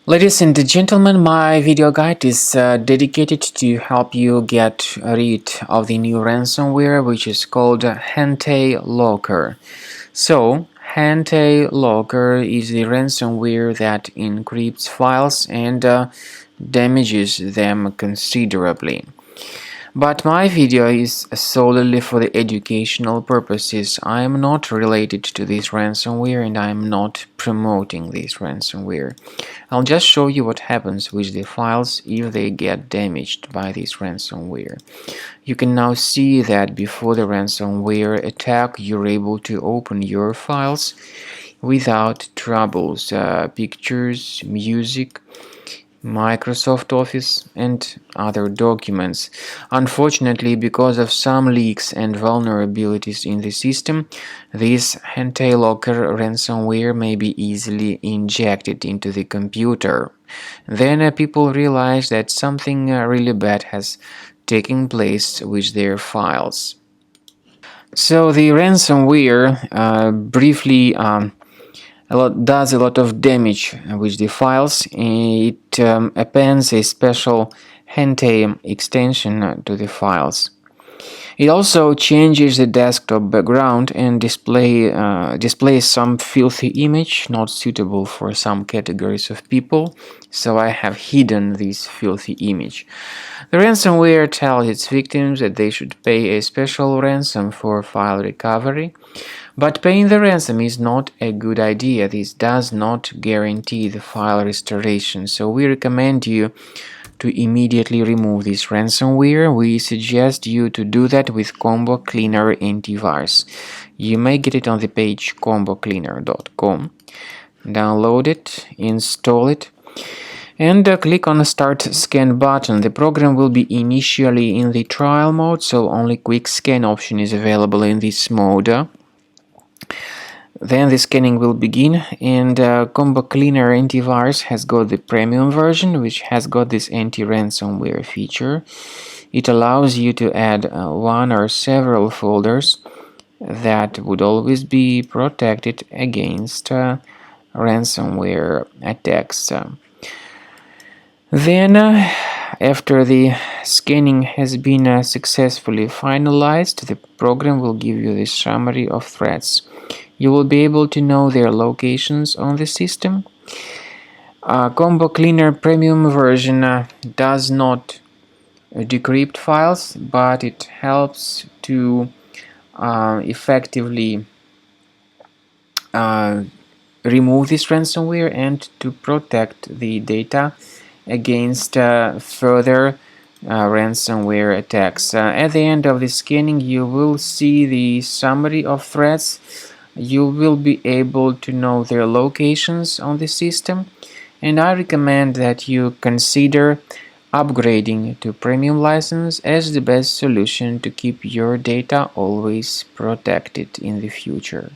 Ladies and gentlemen, my video guide is dedicated to help you get rid of the new ransomware, which is called HentaiLocker. So, HentaiLocker is the ransomware that encrypts files and damages them considerably. But my video is solely for the educational purposes. I am not related to this ransomware and I am not promoting this ransomware. I'll just show you what happens with the files if they get damaged by this ransomware. You can now see that before the ransomware attack you're able to open your files without troubles. Pictures, music, Microsoft Office and other documents. Unfortunately, because of some leaks and vulnerabilities in the system, this HentaiLocker ransomware may be easily injected into the computer. Then people realize that something really bad has taken place with their files. So the ransomware briefly does a lot of damage with the files. It appends a special hentai extension to the files. It also changes the desktop background and displays some filthy image not suitable for some categories of people, so I have hidden this filthy image. The ransomware tells its victims that they should pay a special ransom for file recovery, but paying the ransom is not a good idea. This does not guarantee the file restoration, so we recommend you to immediately remove this ransomware. We suggest you to do that with Combo Cleaner Antivirus. You may get it on the page combocleaner.com. Download it, install it, and click on the Start Scan button. The program will be initially in the trial mode, so only quick scan option is available in this mode. Then the scanning will begin, and Combo Cleaner Antivirus has got the premium version, which has got this anti-ransomware feature. It allows you to add one or several folders that would always be protected against ransomware attacks. Then, after the scanning has been successfully finalized, the program will give you the summary of threats. You will be able to know their locations on the system. Combo Cleaner Premium version does not decrypt files, but it helps to effectively remove this ransomware and to protect the data against further ransomware attacks. At the end of the scanning, you will see the summary of threats. You will be able to know their locations on the system, and I recommend that you consider upgrading to premium license as the best solution to keep your data always protected in the future.